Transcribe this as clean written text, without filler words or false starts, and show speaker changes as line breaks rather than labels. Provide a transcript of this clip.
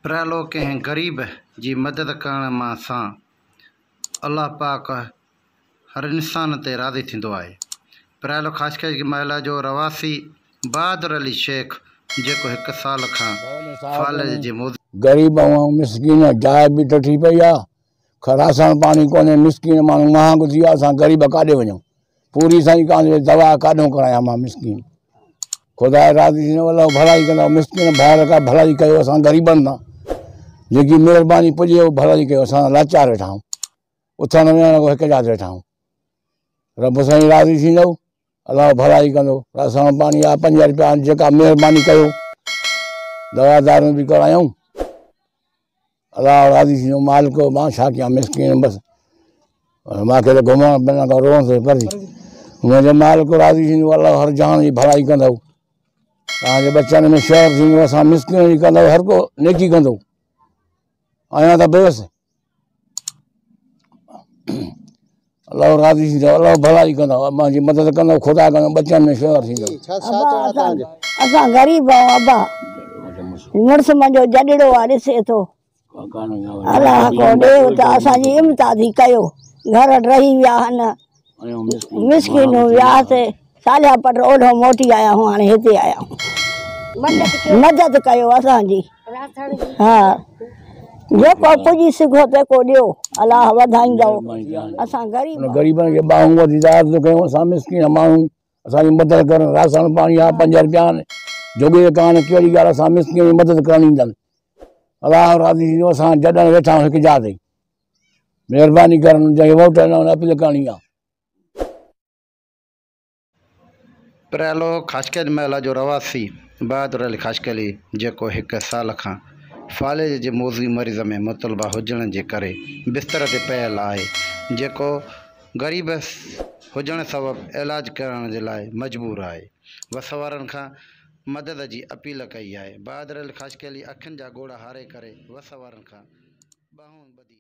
प्रालो कंहिं ग़रीब जी मदद करण मां सां अल्लाह पाक हर इंसान ते राज़ी थींदो आहे। प्रालो ख़ासि करे महिला जो रवासी बहादुर अली शेख जेको 1 साल खां फाले जे
गरीब ऐं मिसकिन जाइ बि टठी पई आहे, राशन पाणी कोन्हे, मिसकिन माण्हू महांगो थी वियो आहे। असां ग़रीब काॾे वञूं? पूरी साईं कान दवा काॾों करायां मां मिसकिन? ख़ुदा राज़ी थींदो, अलाह भलाई कंदो। मिसकिन भाइर का भलाई कयो असां ग़रीबनि सां, जेकी महिरबानी पुॼे उहो भलाई कयो। असां लाचार वेठा आहियूं, उथण वेहण को हिकु जात वेठा आहियूं। रब साईं राज़ी थींदो, अलाह भलाई कंदो। राशन पाणी आहे 5 रुपया जेका महिरबानी कयो, दवा दारू भी करायूं, अल्लाह राज़ी थींदो। मालिक मां छा कयां? मिसकिन बस मूंखे त घुमण फिरण खां रोअण थो परे। मुंहिंजो मालिक राज़ी थींदो, अल्लाह हर जहान जी भलाई कंदो। तव्हांजे बचनि में शहर थींदो, असां मिसकिन जी कंदो, हर को नेकी कंदो। आहियां त बेवस, अल्लाह राज़ी थींदो, अल्लाह भलाई कंदो, मुंहिंजी मदद कंदो, ख़ुदा कंदो, बचनि में शहर थींदो।
असां ग़रीब आहियूं अब्बा, मुड़ुस मुंहिंजो जॾड़ो आहे, ॾिसे थो। अल्लाह को ॾेव त असांजी इम्तियाज़ी कयो। घर रही विया आहिनि, मिसकिन वियासीं, सालिया पट ओॾो मोटी आया आहियूं, हाणे हिते आया आहियूं। मदद कयो असांजी। हा, जेको पुॼी सघो तेको ॾियो, अल्लाह वधाईंदो। असां
ग़रीबनि खे ॿाहूं वधी दाद कयूं। असां मिसकिन माण्हू, असांजी मदद करणु। राशन पाणी आहे 5 रुपया जोगे कान, कहिड़ी ॻाल्हि असां मिसकिन जी मदद करणु ईंदनि। अल्लाह राज़ी थींदो। असां जॾहिं वेठा आहियूं हिकु जाइ ते, महिरबानी करणु, जंहिंखे वोट ॾियणु अपील करणी आहे।
प्रालो ख़ासकर महिला जो रवासी बहादुर अली ख़ासकली जेको 1 साल खां फाले जे मौज़ी मरीज़ में मुतलबा हुजण जे करे बिस्तर ते पियल आहे, जेको ग़रीब हुजण सबबि इलाज करण जे लाइ मजबूर आहे। वसवारनि खां मदद जी अपील कई आहे। बहादुर अली ख़ासकली अखियुनि जा ॻोढ़ा हारे करे वसवारनि खां ॿाहूं ॿधी